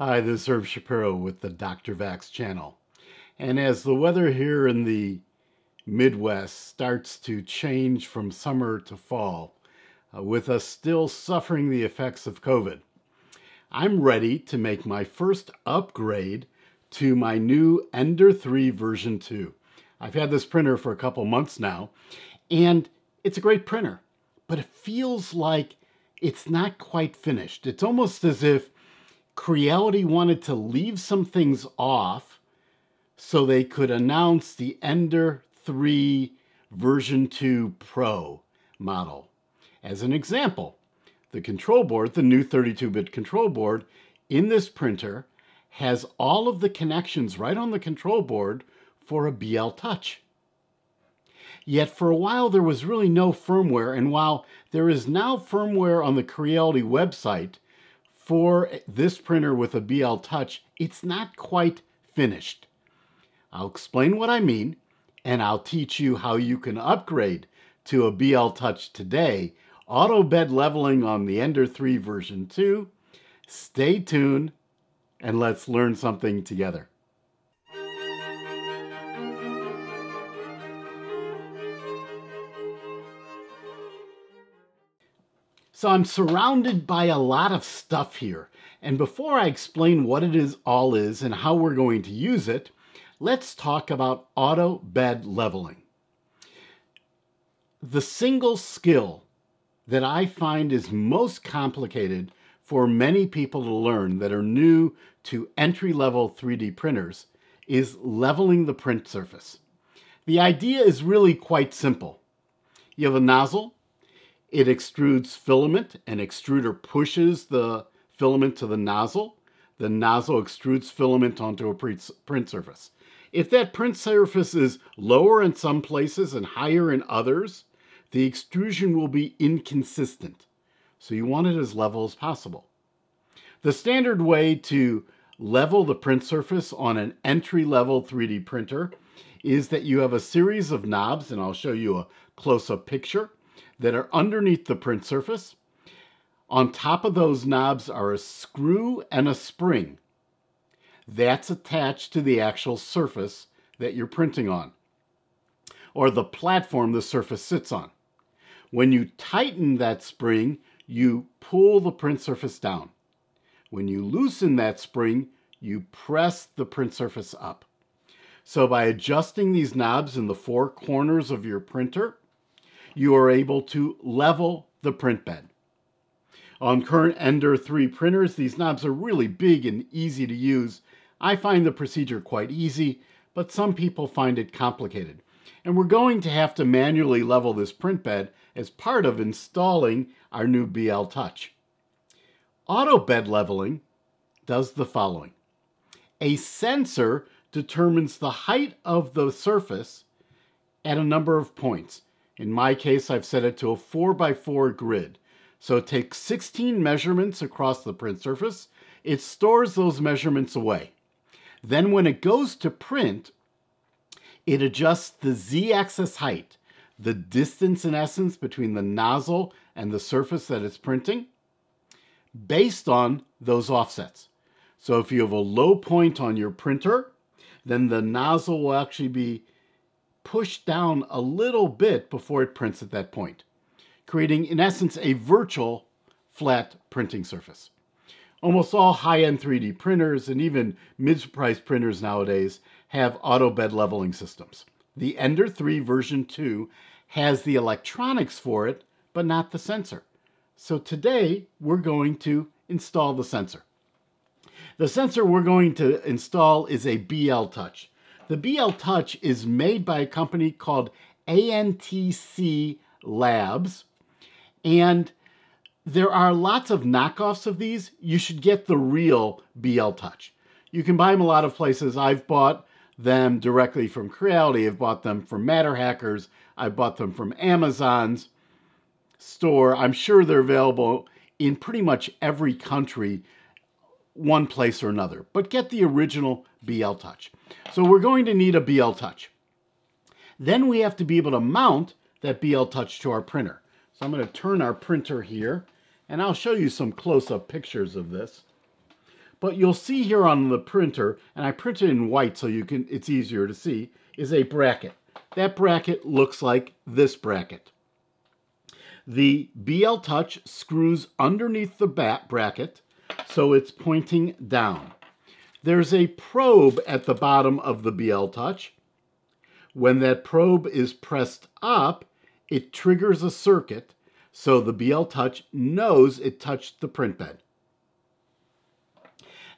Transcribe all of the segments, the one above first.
Hi, this is Herb Shapiro with the Dr. Vax channel. And as the weather here in the Midwest starts to change from summer to fall, with us still suffering the effects of COVID, I'm ready to make my first upgrade to my new Ender 3 version 2. I've had this printer for a couple months now, and it's a great printer, but it feels like it's not quite finished. It's almost as if Creality wanted to leave some things off so they could announce the Ender 3 version 2 Pro model. As an example, the control board, the new 32-bit control board in this printer has all of the connections right on the control board for a BLTouch. Yet for a while there was really no firmware, and while there is now firmware on the Creality website for this printer with a BLTouch, it's not quite finished. I'll explain what I mean, and I'll teach you how you can upgrade to a BLTouch today. Auto bed leveling on the Ender 3 version 2. Stay tuned, and let's learn something together. So I'm surrounded by a lot of stuff here. And before I explain what it all is and how we're going to use it, let's talk about auto bed leveling. The single skill that I find is most complicated for many people to learn that are new to entry-level 3D printers is leveling the print surface. The idea is really quite simple. You have a nozzle. It extrudes filament. An extruder pushes the filament to the nozzle. The nozzle extrudes filament onto a print surface. If that print surface is lower in some places and higher in others, the extrusion will be inconsistent. So you want it as level as possible. The standard way to level the print surface on an entry-level 3D printer is that you have a series of knobs, and I'll show you a close-up picture, that are underneath the print surface. On top of those knobs are a screw and a spring. That's attached to the actual surface that you're printing on, or the platform the surface sits on. When you tighten that spring, you pull the print surface down. When you loosen that spring, you press the print surface up. So by adjusting these knobs in the four corners of your printer, you are able to level the print bed. On current Ender 3 printers, these knobs are really big and easy to use. I find the procedure quite easy, but some people find it complicated. And we're going to have to manually level this print bed as part of installing our new BLTouch. Auto bed leveling does the following. A sensor determines the height of the surface at a number of points. In my case, I've set it to a 4x4 grid. So it takes 16 measurements across the print surface. It stores those measurements away. Then when it goes to print, it adjusts the z-axis height, the distance in essence between the nozzle and the surface that it's printing, based on those offsets. So if you have a low point on your printer, then the nozzle will actually be pushed down a little bit before it prints at that point, creating, in essence, a virtual flat printing surface. Almost all high-end 3D printers and even mid-priced printers nowadays have auto bed leveling systems. The Ender 3 version 2 has the electronics for it, but not the sensor. So today, we're going to install the sensor. The sensor we're going to install is a BLTouch. The BLTouch is made by a company called ANTC Labs, and there are lots of knockoffs of these. You should get the real BLTouch. You can buy them a lot of places. I've bought them directly from Creality. I've bought them from Matter Hackers. I've bought them from Amazon's store. I'm sure they're available in pretty much every country, one place or another. But get the original BLTouch. So we're going to need a BLTouch. Then we have to be able to mount that BLTouch to our printer. So I'm going to turn our printer here, and I'll show you some close-up pictures of this. But you'll see here on the printer, and I printed in white so it's easier to see, is a bracket. That bracket looks like this bracket. The BLTouch screws underneath the bracket, so it's pointing down. There's a probe at the bottom of the BLTouch. When that probe is pressed up, it triggers a circuit, so the BLTouch knows it touched the print bed.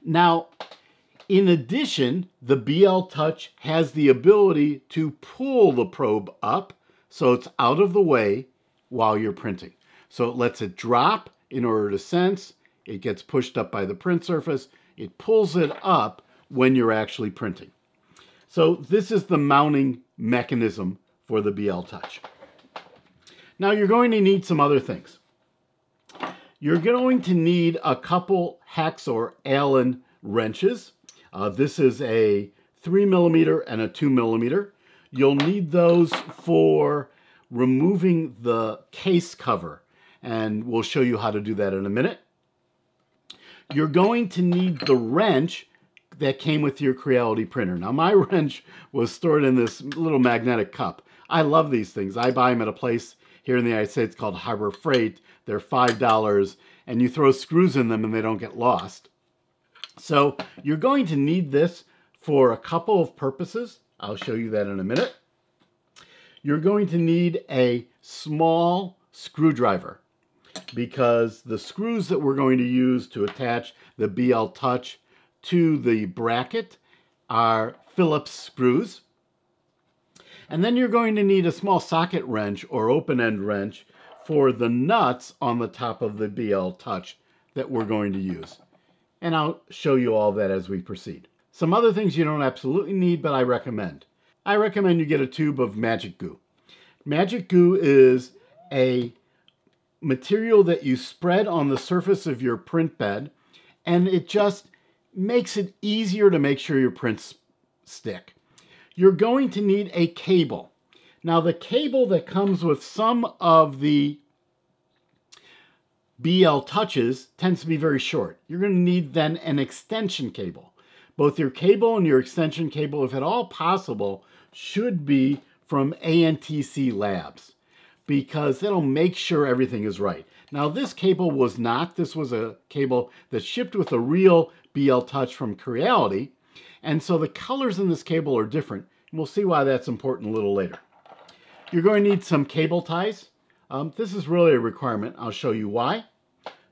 Now, in addition, the BLTouch has the ability to pull the probe up so it's out of the way while you're printing. So it lets it drop in order to sense. It gets pushed up by the print surface. It pulls it up when you're actually printing. So this is the mounting mechanism for the BLTouch. Now you're going to need some other things. You're going to need a couple hex or Allen wrenches. This is a 3mm and a 2mm. You'll need those for removing the case cover, and we'll show you how to do that in a minute. You're going to need the wrench that came with your Creality printer. Now my wrench was stored in this little magnetic cup. I love these things. I buy them at a place here in the United States called Harbor Freight. They're $5, and you throw screws in them and they don't get lost. So you're going to need this for a couple of purposes. I'll show you that in a minute. You're going to need a small screwdriver because the screws that we're going to use to attach the BLTouch to the bracket are Phillips screws. And then you're going to need a small socket wrench or open-end wrench for the nuts on the top of the BLTouch that we're going to use. And I'll show you all that as we proceed. Some other things you don't absolutely need, but I recommend. I recommend you get a tube of magic goo. Magic goo is a material that you spread on the surface of your print bed, and it just makes it easier to make sure your prints stick. You're going to need a cable. Now the cable that comes with some of the BLTouches tends to be very short. You're going to need then an extension cable. Both your cable and your extension cable, if at all possible, should be from ANTC Labs because that'll make sure everything is right. Now this cable was not. This was a cable that shipped with a real BLTouch from Creality, and so the colors in this cable are different. And we'll see why that's important a little later. You're going to need some cable ties. This is really a requirement. I'll show you why.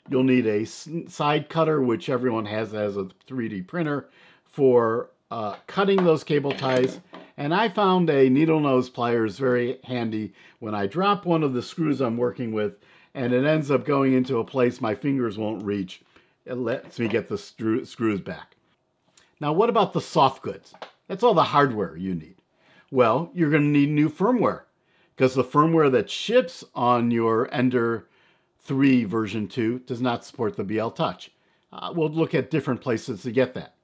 You'll need a side cutter, which everyone has as a 3D printer, for cutting those cable ties. And I found a needle nose pliers very handy when I drop one of the screws I'm working with and it ends up going into a place my fingers won't reach. It lets me get the screws back. Now what about the soft goods? That's all the hardware you need. Well, you're going to need new firmware because the firmware that ships on your Ender 3 version 2 does not support the BLTouch. We'll look at different places to get that.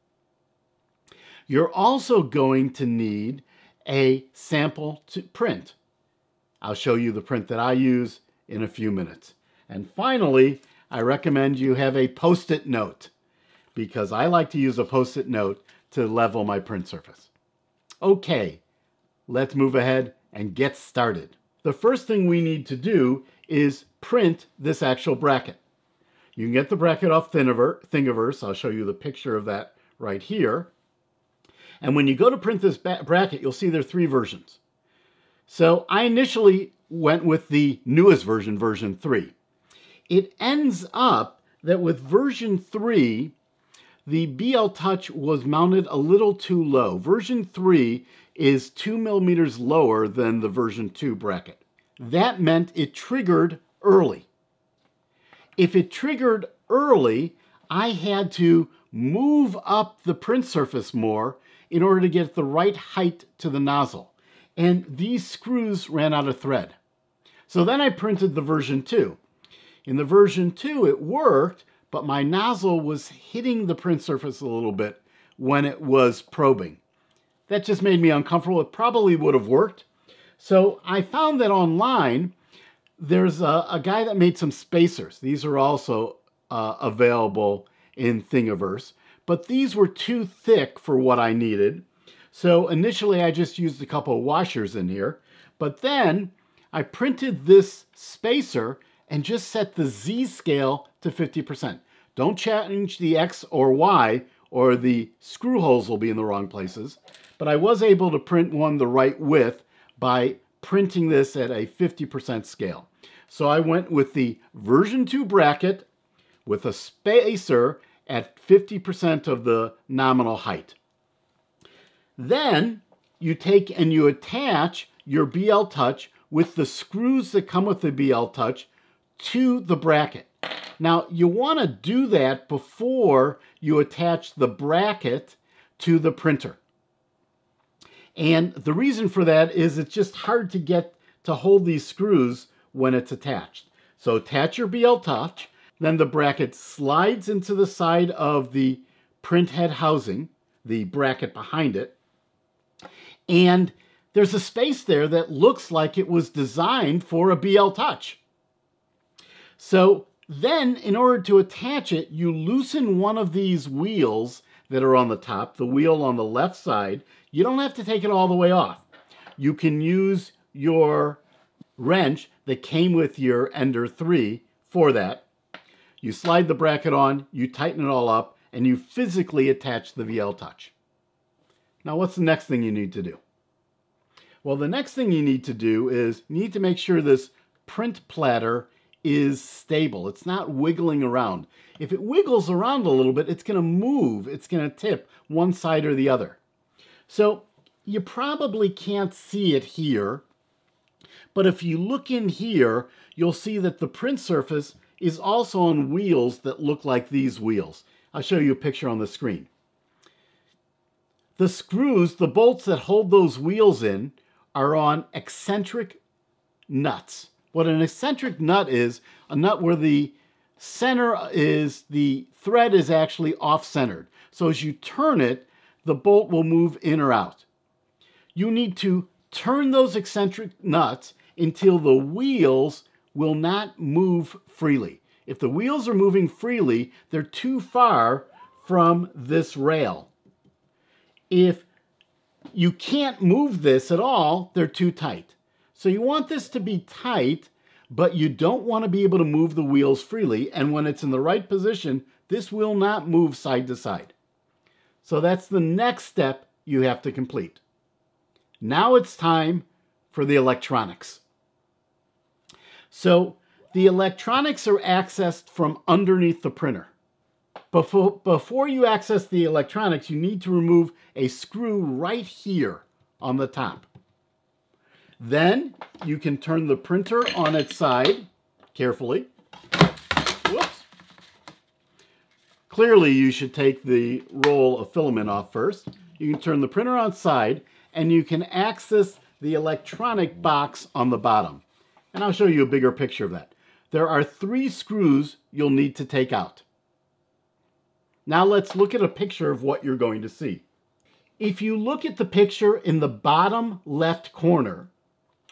You're also going to need a sample to print. I'll show you the print that I use in a few minutes. And finally, I recommend you have a Post-it note because I like to use a Post-it note to level my print surface. Okay, let's move ahead and get started. The first thing we need to do is print this actual bracket. You can get the bracket off Thingiverse. I'll show you the picture of that right here. And when you go to print this bracket, you'll see there are 3 versions. So I initially went with the newest version, version 3. It ends up that with version 3, the BLTouch was mounted a little too low. Version 3 is 2 millimeters lower than the version 2 bracket. That meant it triggered early. If it triggered early, I had to move up the print surface more in order to get the right height to the nozzle. And these screws ran out of thread. So then I printed the version 2. In the version 2, it worked, but my nozzle was hitting the print surface a little bit when it was probing. That just made me uncomfortable. It probably would have worked. So I found that online, there's a guy that made some spacers. These are also available in Thingiverse. but these were too thick for what I needed. So initially I just used a couple of washers in here, but then I printed this spacer and just set the Z scale to 50%. Don't change the X or Y or the screw holes will be in the wrong places, but I was able to print one the right width by printing this at a 50% scale. So I went with the version 2 bracket with a spacer at 50% of the nominal height. Then you take and you attach your BLTouch with the screws that come with the BLTouch to the bracket. Now you want to do that before you attach the bracket to the printer. And the reason for that is it's just hard to get to hold these screws when it's attached. So attach your BLTouch, then the bracket slides into the side of the print head housing, the bracket behind it, and there's a space there that looks like it was designed for a BLTouch. So then, in order to attach it, you loosen one of these wheels that are on the top, the wheel on the left side. You don't have to take it all the way off. You can use your wrench that came with your Ender 3 for that. You slide the bracket on, you tighten it all up, and you physically attach the BLTouch. Now, what's the next thing you need to do? Well, the next thing you need to do is you need to make sure this print platter is stable. It's not wiggling around. If it wiggles around a little bit, it's going to move. It's going to tip one side or the other. So you probably can't see it here, but if you look in here, you'll see that the print surface is also on wheels that look like these wheels. I'll show you a picture on the screen. The screws, the bolts that hold those wheels in, are on eccentric nuts. What an eccentric nut is, a nut where the center is, the thread is actually off-centered. So as you turn it, the bolt will move in or out. You need to turn those eccentric nuts until the wheels will not move freely. If the wheels are moving freely, they're too far from this rail. If you can't move this at all, they're too tight. So you want this to be tight, but you don't want to be able to move the wheels freely. And when it's in the right position, this will not move side to side. So that's the next step you have to complete. Now it's time for the electronics. So the electronics are accessed from underneath the printer. Before you access the electronics, you need to remove a screw right here on the top. Then you can turn the printer on its side carefully. Whoops. Clearly, you should take the roll of filament off first. You can turn the printer on its side, and you can access the electronic box on the bottom. And I'll show you a bigger picture of that. There are 3 screws you'll need to take out. Now let's look at a picture of what you're going to see. If you look at the picture in the bottom left corner,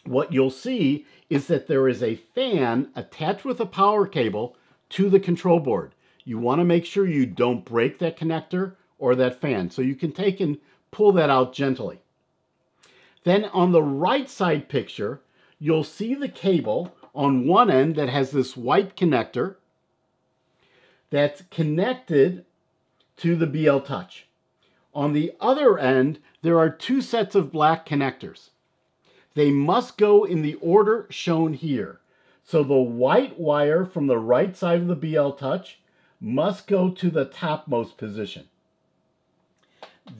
what you'll see is that there is a fan attached with a power cable to the control board. You want to make sure you don't break that connector or that fan. So you can take and pull that out gently. Then on the right side picture, you'll see the cable on one end that has this white connector that's connected to the BLTouch. On the other end, there are 2 sets of black connectors. They must go in the order shown here. So the white wire from the right side of the BLTouch must go to the topmost position.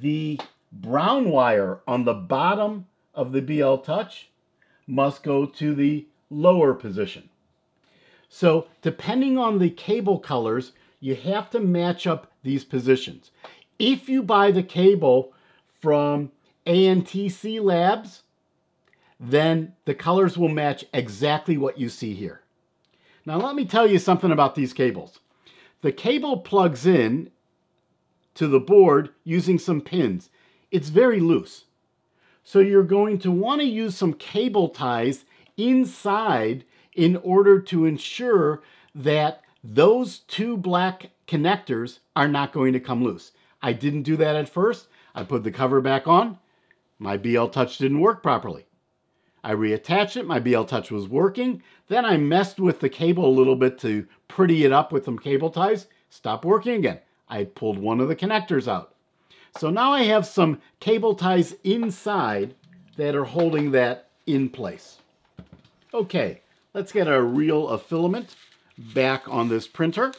The brown wire on the bottom of the BLTouch must go to the lower position. So depending on the cable colors, you have to match up these positions. If you buy the cable from ANTC Labs, then the colors will match exactly what you see here. Now let me tell you something about these cables. The cable plugs in to the board using some pins. It's very loose. So you're going to want to use some cable ties inside in order to ensure that those 2 black connectors are not going to come loose. I didn't do that at first. I put the cover back on. My BLTouch didn't work properly. I reattached it. My BLTouch was working. Then I messed with the cable a little bit to pretty it up with some cable ties. Stopped working again. I had pulled one of the connectors out. So now I have some cable ties inside that are holding that in place. Okay, let's get a reel of filament back on this printer.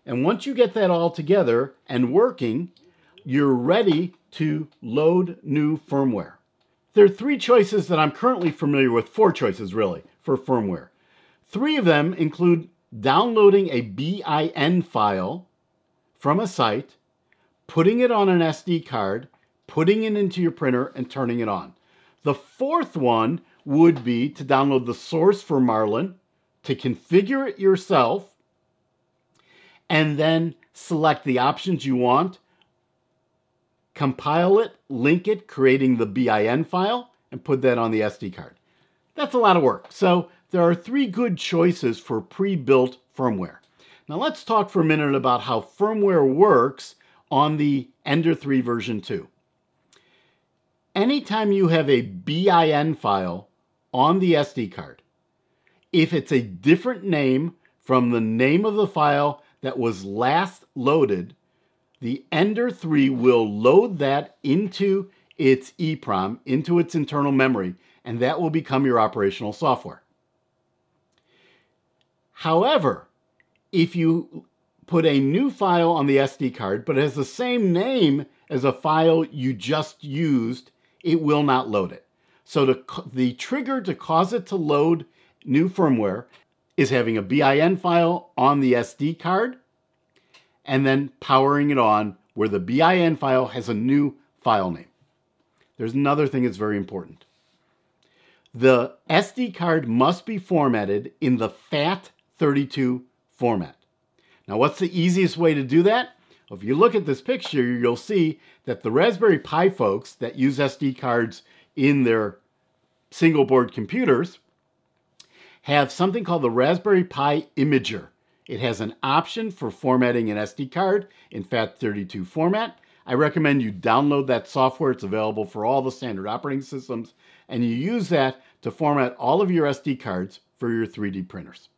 And once you get that all together and working, you're ready to load new firmware. There are 3 choices that I'm currently familiar with, 4 choices really, for firmware. 3 of them include downloading a bin file from a site, putting it on an SD card, putting it into your printer, and turning it on. The 4th one would be to download the source for Marlin, to configure it yourself, and then select the options you want, compile it, link it, creating the bin file, and put that on the SD card. That's a lot of work. So there are 3 good choices for pre-built firmware. Now let's talk for a minute about how firmware works on the Ender 3 version 2. Anytime you have a bin file on the SD card, if it's a different name from the name of the file that was last loaded, the Ender 3 will load that into its EEPROM, into its internal memory, and that will become your operational software. However, if you put a new file on the SD card, but it has the same name as a file you just used, it will not load it. So the trigger to cause it to load new firmware is having a bin file on the SD card and then powering it on where the bin file has a new file name. There's another thing that's very important. The SD card must be formatted in the FAT32 format. Now, what's the easiest way to do that? Well, if you look at this picture, you'll see that the Raspberry Pi folks that use SD cards in their single board computers have something called the Raspberry Pi Imager. It has an option for formatting an SD card in FAT32 format. I recommend you download that software. It's available for all the standard operating systems, and you use that to format all of your SD cards for your 3D printers.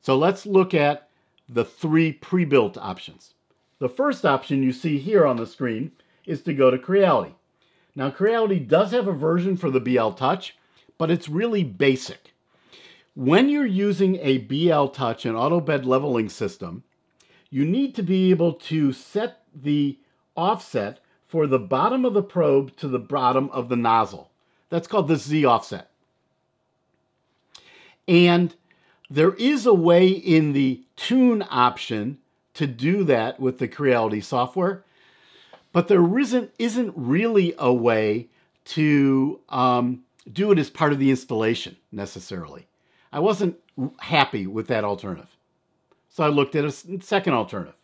So let's look at the 3 pre-built options. The first option you see here on the screen is to go to Creality. Now, Creality does have a version for the BLTouch, but it's really basic. When you're using a BLTouch and Auto Bed Leveling system, you need to be able to set the offset for the bottom of the probe to the bottom of the nozzle. That's called the Z offset. And there is a way in the Tune option to do that with the Creality software, but there isn't really a way to do it as part of the installation necessarily. I wasn't happy with that alternative, so I looked at a second alternative.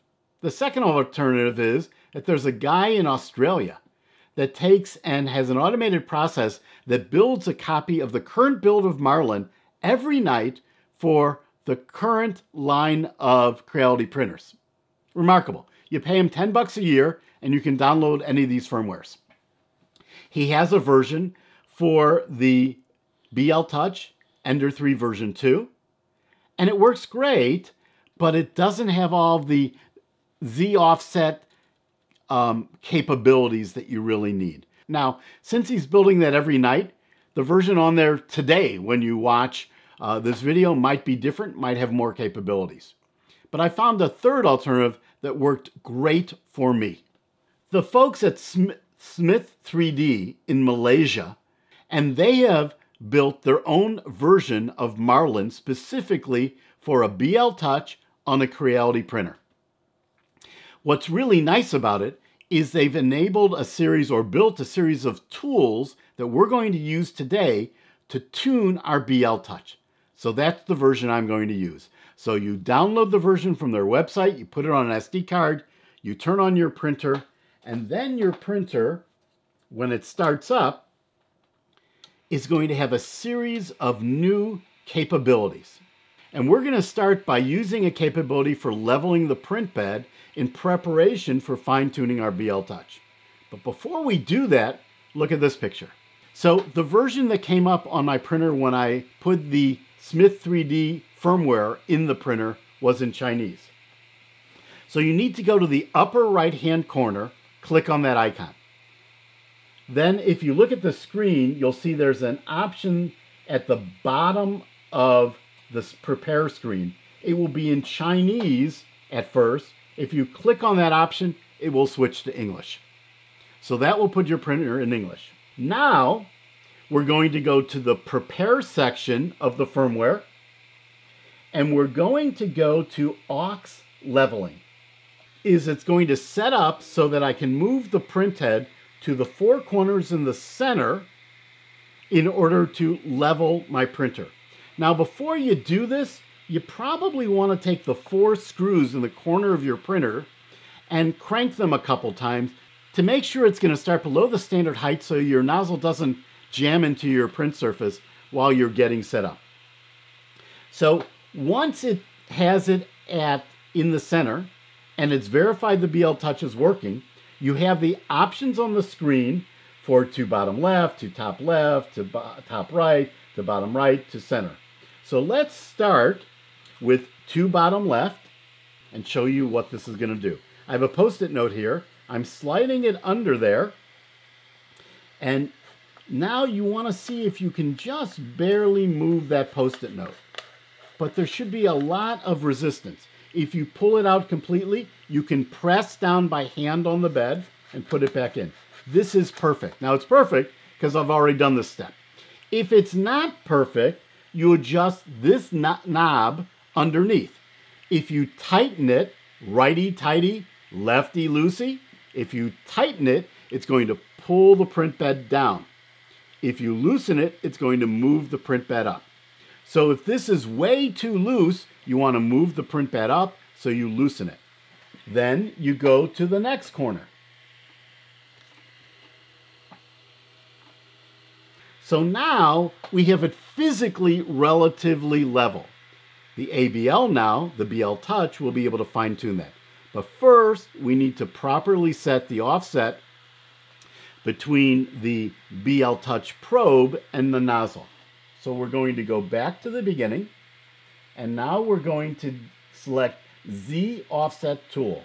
The second alternative is that there's a guy in Australia that takes and has an automated process that builds a copy of the current build of Marlin every night for the current line of Creality printers. Remarkable. You pay him $10 a year and you can download any of these firmwares. He has a version for the BLTouch Ender 3 version 2, and it works great, but it doesn't have all the Z offset capabilities that you really need. Now, since he's building that every night, the version on there today, when you watch this video, might be different, might have more capabilities. But I found a third alternative that worked great for me. The folks at Smith 3D in Malaysia, and they have built their own version of Marlin specifically for a BLTouch on a Creality printer. What's really nice about it is they've enabled a series or built a series of tools that we're going to use today to tune our BLTouch. So that's the version I'm going to use. So you download the version from their website, you put it on an SD card, you turn on your printer, and then your printer, when it starts up, is going to have a series of new capabilities. And we're going to start by using a capability for leveling the print bed in preparation for fine-tuning our BLTouch. But before we do that, look at this picture. So the version that came up on my printer when I put the Smith 3D firmware in the printer was in Chinese. So you need to go to the upper right-hand corner, click on that icon. Then if you look at the screen, you'll see there's an option at the bottom of this prepare screen. It will be in Chinese at first. If you click on that option, it will switch to English. So that will put your printer in English. Now, we're going to go to the prepare section of the firmware, and we're going to go to aux leveling. It's going to set up so that I can move the print head to the four corners in the center in order to level my printer. Now, before you do this, you probably want to take the 4 screws in the corner of your printer and crank them a couple times to make sure it's going to start below the standard height so your nozzle doesn't jam into your print surface while you're getting set up. So once it has it in the center and it's verified the BLTouch is working, you have the options on the screen for to bottom left, to top right, to bottom right, to center. So let's start with to bottom left and show you what this is going to do. I have a post-it note here. I'm sliding it under there. And now you want to see if you can just barely move that post-it note. But there should be a lot of resistance. If you pull it out completely, you can press down by hand on the bed and put it back in. This is perfect. Now it's perfect because I've already done this step. If it's not perfect, you adjust this knob underneath. If you tighten it, righty-tighty, lefty-loosey, if you tighten it, it's going to pull the print bed down. If you loosen it, it's going to move the print bed up. So if this is way too loose, you want to move the print bed up, so you loosen it. Then you go to the next corner. So now we have it physically relatively level. The ABL now, the BLTouch, will be able to fine-tune that. But first, we need to properly set the offset between the BLTouch probe and the nozzle. So we're going to go back to the beginning, and now we're going to select Z Offset Tool.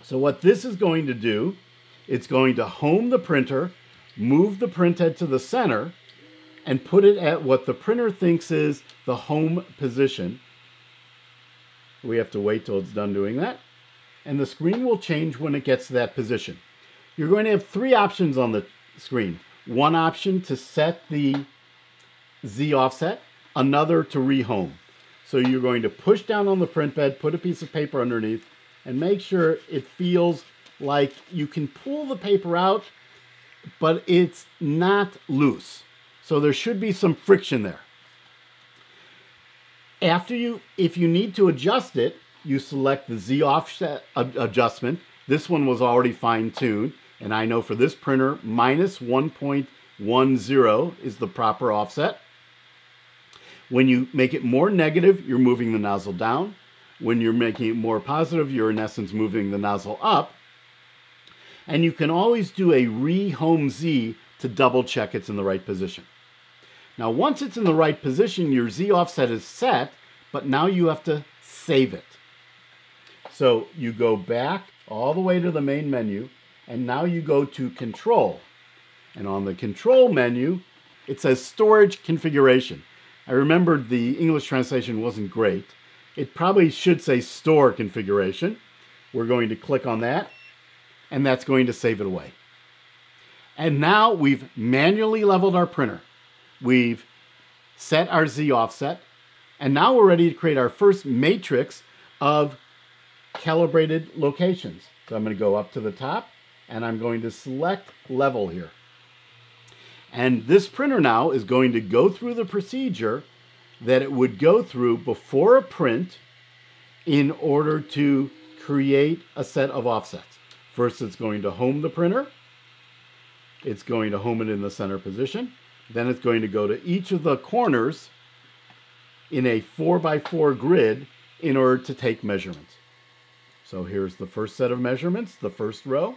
So what this is going to do, it's going to home the printer, move the print head to the center, and put it at what the printer thinks is the home position. We have to wait till it's done doing that. And the screen will change when it gets to that position. You're going to have 3 options on the screen. One option to set the Z offset, another to rehome. So you're going to push down on the print bed, put a piece of paper underneath, and make sure it feels like you can pull the paper out, but it's not loose. So there should be some friction there. If you need to adjust it, you select the Z offset adjustment. This one was already fine-tuned, and I know for this printer, minus 1.10 is the proper offset. When you make it more negative, you're moving the nozzle down. When you're making it more positive, you're in essence moving the nozzle up. And you can always do a re-home Z to double check it's in the right position. Now, once it's in the right position, your Z offset is set, but now you have to save it. So you go back all the way to the main menu, and now you go to Control. And on the Control menu, it says Storage Configuration. I remembered the English translation wasn't great. It probably should say Store Configuration. We're going to click on that, and that's going to save it away. And now we've manually leveled our printer. We've set our Z offset, and now we're ready to create our first matrix of calibrated locations. So I'm going to go up to the top, and I'm going to select level here. And this printer now is going to go through the procedure that it would go through before a print in order to create a set of offsets. First, it's going to home the printer. It's going to home it in the center position. Then it's going to go to each of the corners in a 4x4 grid in order to take measurements. So here's the first set of measurements, the first row.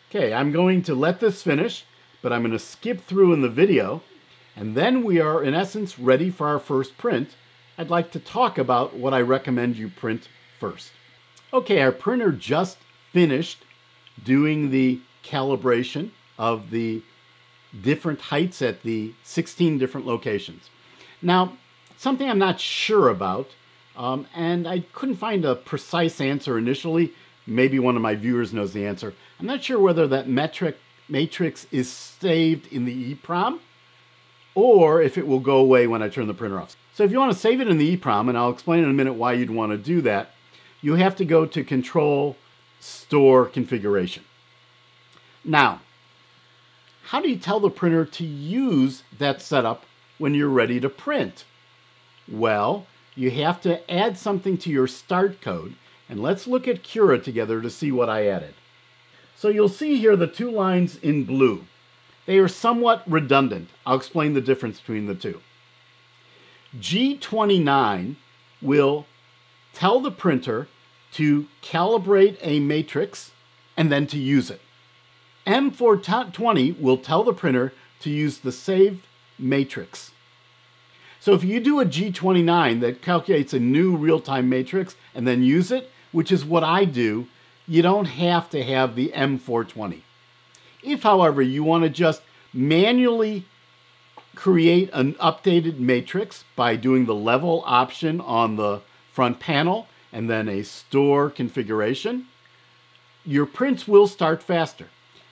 Okay, I'm going to let this finish, but I'm going to skip through in the video, and then we are, in essence, ready for our first print. I'd like to talk about what I recommend you print first. Okay, our printer just finished doing the calibration of the different heights at the 16 different locations. Now, something I'm not sure about, and I couldn't find a precise answer initially. Maybe one of my viewers knows the answer. I'm not sure whether that matrix is saved in the EEPROM or if it will go away when I turn the printer off. So if you want to save it in the EEPROM, and I'll explain in a minute why you'd want to do that, you have to go to Control, Store, Configuration. Now, how do you tell the printer to use that setup when you're ready to print? Well, you have to add something to your start code, and let's look at Cura together to see what I added. So you'll see here the two lines in blue. They are somewhat redundant. I'll explain the difference between the two. G29 will tell the printer to calibrate a matrix and then to use it. M420 will tell the printer to use the saved matrix. So if you do a G29 that calculates a new real-time matrix and then use it, which is what I do, you don't have to have the M420. If, however, you want to just manually create an updated matrix by doing the level option on the front panel and then a store configuration, your prints will start faster.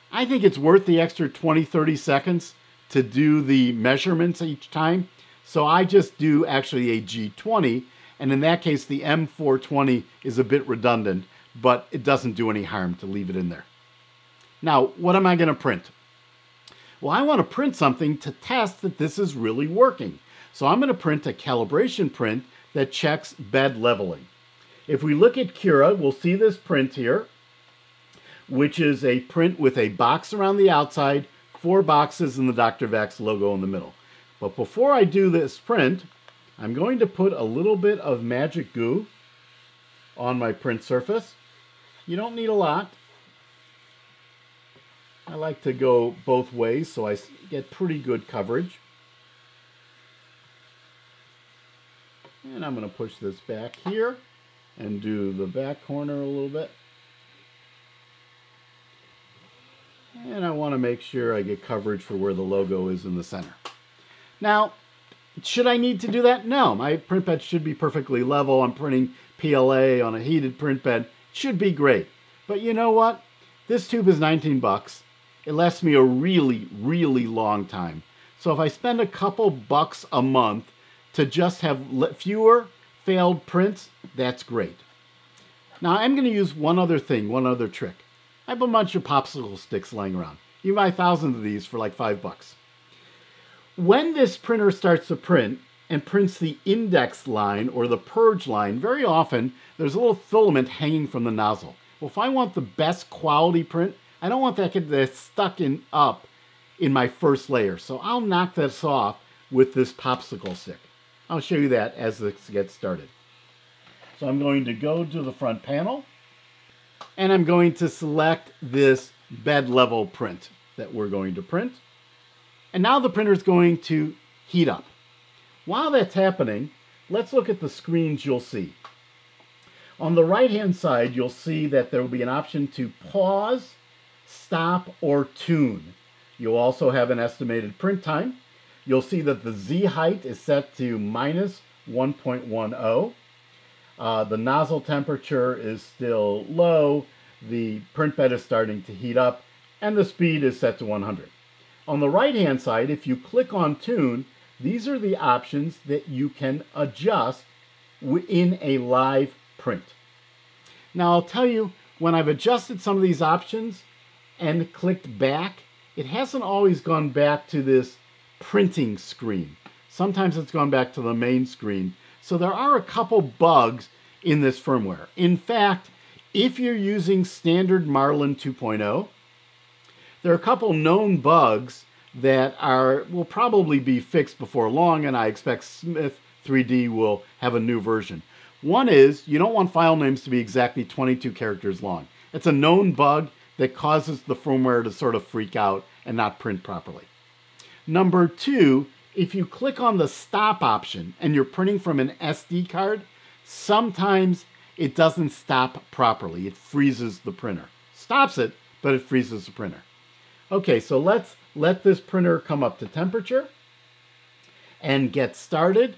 I think it's worth the extra 20-30 seconds to do the measurements each time, so I just do actually a G20, and in that case the M420 is a bit redundant, but it doesn't do any harm to leave it in there. Now, what am I going to print? Well, I want to print something to test that this is really working. So I'm going to print a calibration print that checks bed leveling. If we look at Cura, we'll see this print here, which is a print with a box around the outside, 4 boxes, and the Dr. Vax logo in the middle. But before I do this print, I'm going to put a little bit of magic goo on my print surface. You don't need a lot. I like to go both ways so I get pretty good coverage. And I'm going to push this back here and do the back corner a little bit. And I want to make sure I get coverage for where the logo is in the center. Now, should I need to do that? No, my print bed should be perfectly level. I'm printing PLA on a heated print bed. It should be great. But you know what? This tube is 19 bucks. It lasts me a really, really long time. So if I spend a couple bucks a month to just have fewer failed prints, that's great. Now I'm going to use one other thing, one other trick. I have a bunch of popsicle sticks laying around. You can buy thousands of these for like $5. When this printer starts to print and prints the index line or the purge line, very often there's a little filament hanging from the nozzle. Well, if I want the best quality print, I don't want that to get stuck up in my first layer. So I'll knock this off with this popsicle stick. I'll show you that as this gets started. So I'm going to go to the front panel and I'm going to select this bed level print that we're going to print. And now the printer is going to heat up. While that's happening, let's look at the screens you'll see. On the right-hand side, you'll see that there will be an option to pause, stop, or tune. You'll also have an estimated print time. You'll see that the Z height is set to -1.10. The nozzle temperature is still low. The print bed is starting to heat up, and the speed is set to 100. On the right-hand side, if you click on Tune, these are the options that you can adjust in a live print. Now, I'll tell you, when I've adjusted some of these options and clicked back, it hasn't always gone back to this printing screen. Sometimes it's gone back to the main screen. So there are a couple bugs in this firmware. In fact, if you're using standard Marlin 2.0, there are a couple known bugs that will probably be fixed before long, and I expect Smith 3D will have a new version. One is you don't want file names to be exactly 22 characters long. It's a known bug that causes the firmware to sort of freak out and not print properly. Number two, if you click on the stop option and you're printing from an SD card, sometimes it doesn't stop properly. It freezes the printer. Stops it, but it freezes the printer. Okay, so let's let this printer come up to temperature and get started,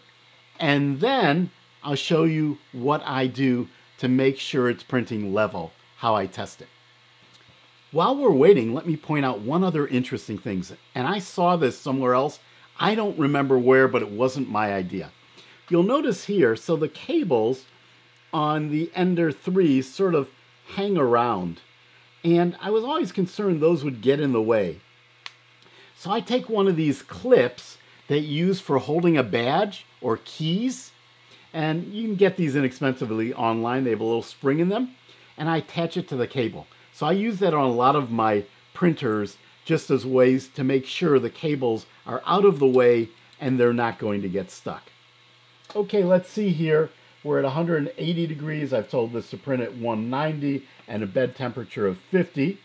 and then I'll show you what I do to make sure it's printing level, how I test it. While we're waiting, let me point out one other interesting thing, and I saw this somewhere else. I don't remember where, but it wasn't my idea. You'll notice here, so the cables on the Ender 3 sort of hang around, and I was always concerned those would get in the way. So I take one of these clips that you use for holding a badge or keys, and you can get these inexpensively online. They have a little spring in them, and I attach it to the cable. So I use that on a lot of my printers just as ways to make sure the cables are out of the way and they're not going to get stuck. Okay, let's see here. We're at 180 degrees. I've told this to print at 190 and a bed temperature of 50.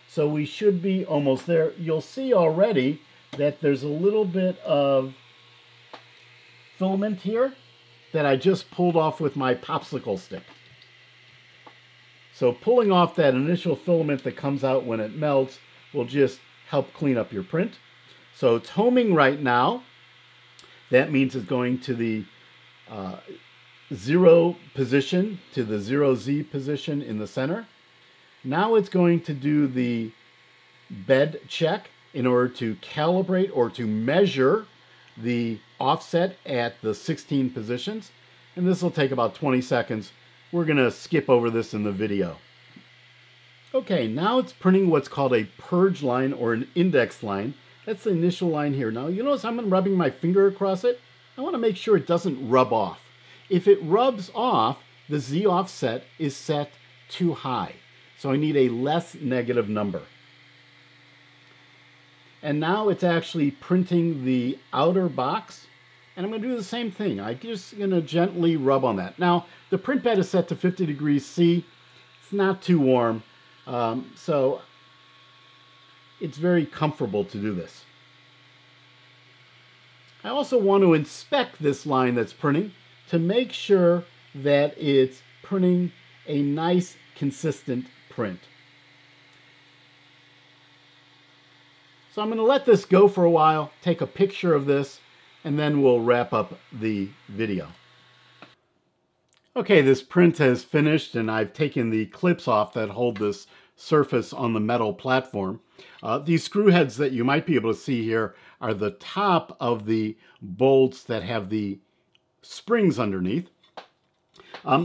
So we should be almost there. You'll see already that there's a little bit of filament here that I just pulled off with my popsicle stick. So pulling off that initial filament that comes out when it melts will just help clean up your print. So it's homing right now. That means it's going to the 0 position, to the 0Z position in the center. Now it's going to do the bed check in order to calibrate or to measure the offset at the 16 positions. And this will take about 20 seconds. We're going to skip over this in the video. Okay, now it's printing what's called a purge line or an index line. That's the initial line here. Now you notice I'm rubbing my finger across it. I want to make sure it doesn't rub off. If it rubs off, the Z offset is set too high. So I need a less negative number. And now it's actually printing the outer box. And I'm going to do the same thing. I'm just going to gently rub on that. Now, the print bed is set to 50 degrees C. It's not too warm. So it's very comfortable to do this. I also want to inspect this line that's printing to make sure that it's printing a nice, consistent print. So I'm going to let this go for a while, take a picture of this, and then we'll wrap up the video. Okay, this print has finished, and I've taken the clips off that hold this surface on the metal platform. These screw heads that you might be able to see here are the top of the bolts that have the springs underneath.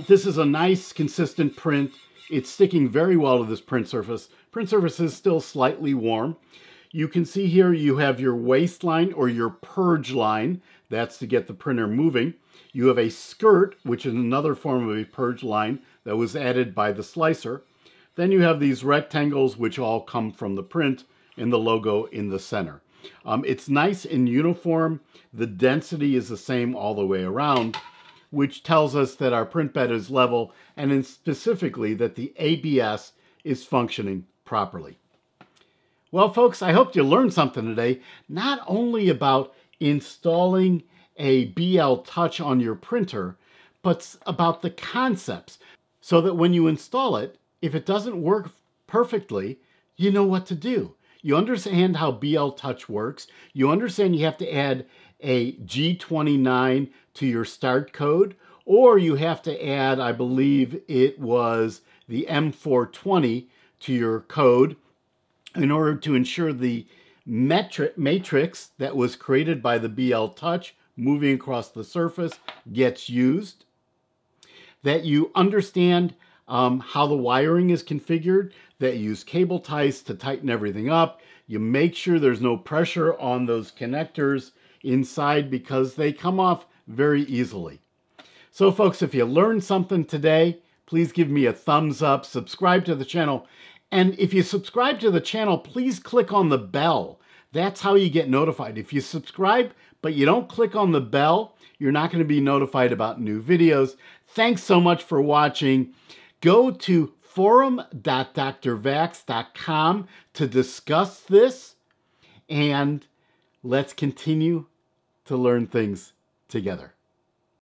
This is a nice, consistent print. It's sticking very well to this print surface. Print surface is still slightly warm. You can see here you have your waistline or your purge line. That's to get the printer moving. You have a skirt, which is another form of a purge line that was added by the slicer. Then you have these rectangles, which all come from the print, and the logo in the center. It's nice and uniform. The density is the same all the way around, which tells us that our print bed is level, and specifically that the ABS is functioning properly. Well, folks, I hope you learned something today, not only about installing a BLTouch on your printer, but about the concepts, so that when you install it, if it doesn't work perfectly, you know what to do. You understand how BLTouch works. You understand you have to add a G29 to your start code, or you have to add, I believe it was the M420 to your code in order to ensure the matrix that was created by the BLTouch moving across the surface gets used. That you understand how the wiring is configured, that you use cable ties to tighten everything up. You make sure there's no pressure on those connectors inside because they come off very easily. So folks, if you learned something today, please give me a thumbs up, subscribe to the channel, and if you subscribe to the channel, please click on the bell. That's how you get notified. If you subscribe, but you don't click on the bell, you're not going to be notified about new videos. Thanks so much for watching. Go to forum.drvax.com to discuss this, and let's continue to learn things together.